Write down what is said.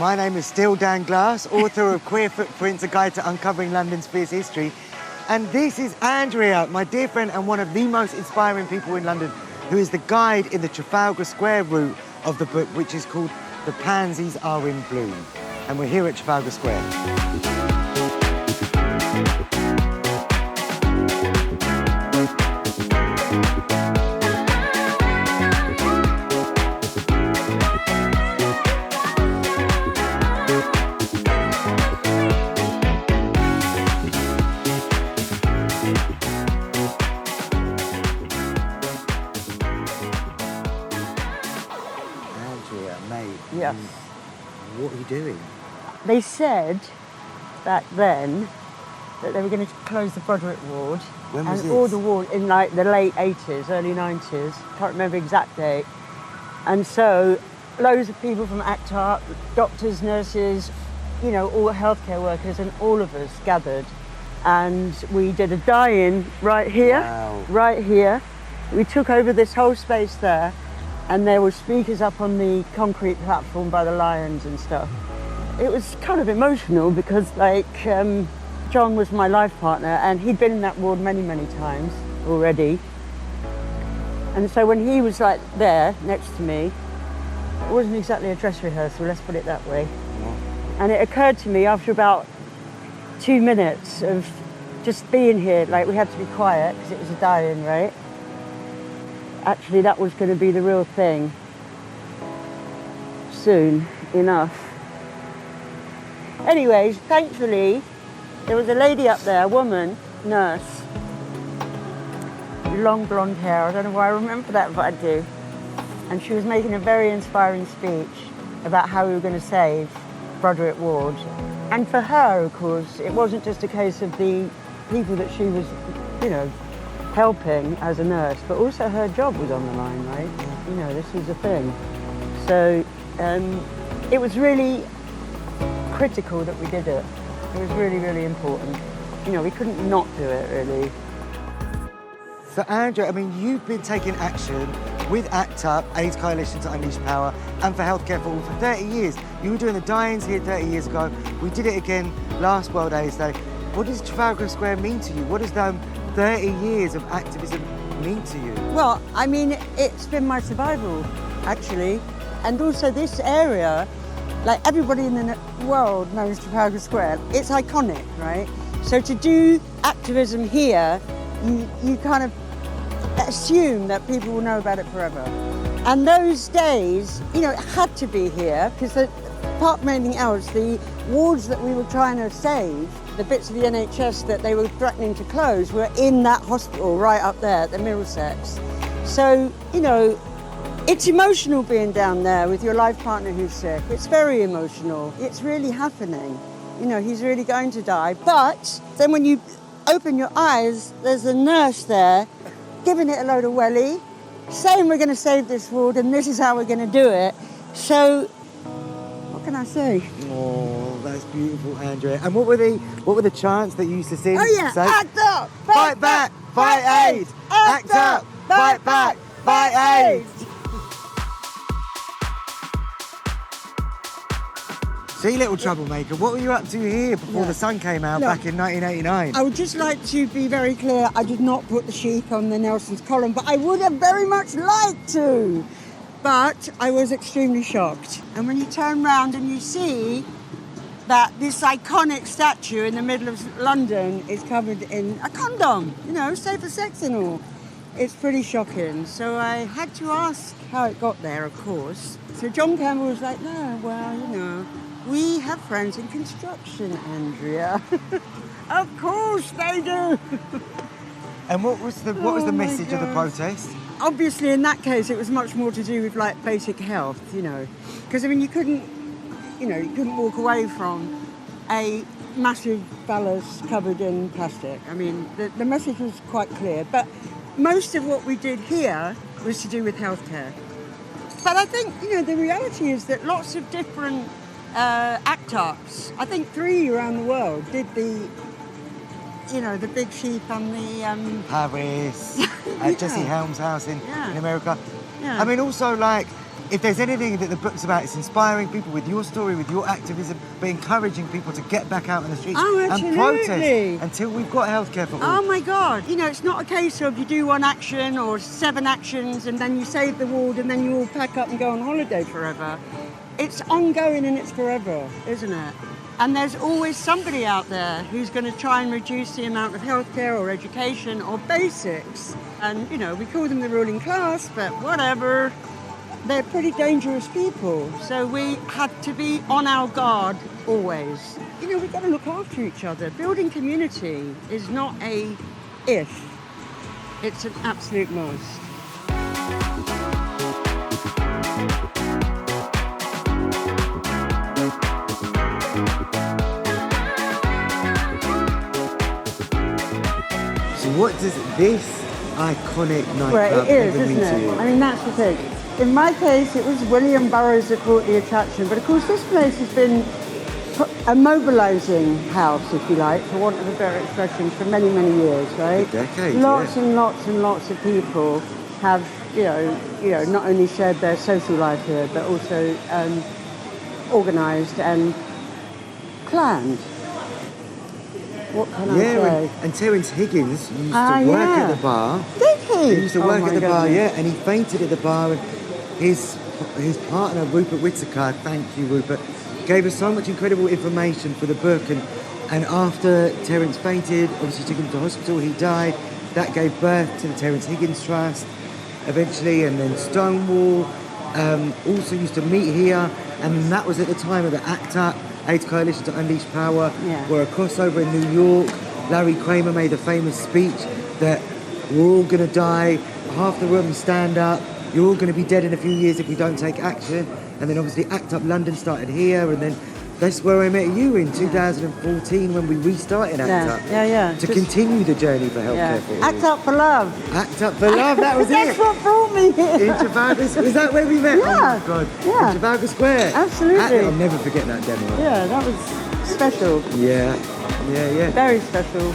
My name is still Dan Glass, author of Queer Footprints, A Guide to Uncovering London's Fierce History. And this is Andria, my dear friend and one of the most inspiring people in London, who is the guide in the Trafalgar Square route of the book, which is called The Pansies Are in Bloom. And we're here at Trafalgar Square. Yes. What are you doing? They said back then that they were going to close the Broderip Ward. When was and this? all the ward in like the late 80s, early 90s. Can't remember the exact date. And so loads of people from ACT UP, doctors, nurses, you know, all healthcare workers, and all of us gathered. And we did a die-in right here, Wow. right here. We took over this whole space there. And there were speakers up on the concrete platform by the lions and stuff. It was kind of emotional because, like, John was my life partner and he'd been in that ward many, many times already. And so when he was, like, there next to me, it wasn't exactly a dress rehearsal, let's put it that way. And it occurred to me after about 2 minutes of just being here, like, we had to be quiet because it was a die-in, right? Actually, that was going to be the real thing soon enough. Anyways, thankfully, there was a lady up there, a woman, nurse, long blonde hair. I don't know why I remember that, but I do. And she was making a very inspiring speech about how we were going to save Broderip Ward. And for her, of course, it wasn't just a case of the people that she was, you know, helping as a nurse, but also her job was on the line, right? You know, this was a thing. So it was really critical that we did it. It was really, really important. You know, we couldn't not do it, really. So, Andrea, I mean, you've been taking action with ACT UP, AIDS Coalition to Unleash Power, and for Healthcare for All for 30 years. You were doing the die-ins here 30 years ago. We did it again last World AIDS Day. What does Trafalgar Square mean to you? What does 30 years of activism mean to you? Well, I mean, it's been my survival, actually. And also this area, like everybody in the world knows Trafalgar Square. It's iconic, right? So to do activism here, you kind of assume that people will know about it forever. And those days, you know, it had to be here because apart from anything else, the wards that we were trying to save, the bits of the NHS that they were threatening to close were in that hospital right up there at the Middlesex. So, you know, it's emotional being down there with your life partner who's sick. It's very emotional. It's really happening. You know, he's really going to die. But then when you open your eyes, there's a nurse there giving it a load of welly, saying we're going to save this ward and this is how we're going to do it. So, what can I say? Oh, that's beautiful, Andrea. And what were the chants that you used to sing? Oh yeah, Say, ACT UP, fight back, fight AIDS. ACT UP, fight back, fight AIDS. See, little troublemaker, what were you up to here before the sun came out back in 1989? I would just like to be very clear, I did not put the sheik on the Nelson's column, but I would have very much liked to. But I was extremely shocked. And when you turn round and you see that this iconic statue in the middle of London is covered in a condom, you know, safe for sex and all, it's pretty shocking. So I had to ask how it got there, of course. So John Campbell was like, no, well, you know, we have friends in construction, Andrea. Of course they do. And what was the message of the protest? Obviously, in that case, it was much more to do with like basic health, you know, because I mean, you couldn't walk away from a massive phallus covered in plastic. I mean, the message was quite clear, but most of what we did here was to do with healthcare. But I think, you know, the reality is that lots of different ACT UPs, I think 3 around the world, did the, you know, the big sheep on the... Paris, Jesse Helms' house in America. Yeah. I mean, also, like, if there's anything that the book's about, it's inspiring people with your story, with your activism, but encouraging people to get back out in the streets Oh, and absolutely. protest until we've got healthcare for all. Oh my God. You know, it's not a case of you do one action or 7 actions and then you save the world and then you all pack up and go on holiday forever. It's ongoing and it's forever, isn't it? And there's always somebody out there who's going to try and reduce the amount of healthcare or education or basics. And, you know, we call them the ruling class, but whatever. They're pretty dangerous people. So we have to be on our guard always. You know, we've got to look after each other. Building community is not a if. It's an absolute must. So what does this iconic nightclub Well, it is, ever mean isn't to it? you? I mean, that's the thing. In my case, it was William Burrows that brought the attraction. But of course, this place has been a mobilising house, if you like, for want of a better expression, for many, many years, right? Decades, lots yeah. and lots and lots of people have, you know, not only shared their social life here, but also organised and planned. What can I say? And Terence Higgins used to work at the bar. Did he? He used to work at the bar, goodness. yeah, and he fainted at the bar. And his partner, Rupert Whittaker, thank you, Rupert, gave us so much incredible information for the book. And after Terence fainted, obviously took him to hospital, he died. That gave birth to the Terence Higgins Trust, eventually, and then Stonewall also used to meet here. And that was at the time of the ACT UP, AIDS Coalition to Unleash Power, were a crossover in New York. Larry Kramer made the famous speech that we're all going to die, half the room stand up, you're all going to be dead in a few years if we don't take action. And then obviously ACT UP London started here, and then that's where I met you in 2014 when we restarted ACT UP. To continue the journey for healthcare for all. ACT UP for love. ACT UP for love, that was That's it. what brought me here. In Trafalgar Square, is that where we met? Yeah. Oh my God. Yeah. In Trafalgar Square. Absolutely. I'll never forget that demo. Yeah, that was special. Yeah. Very special.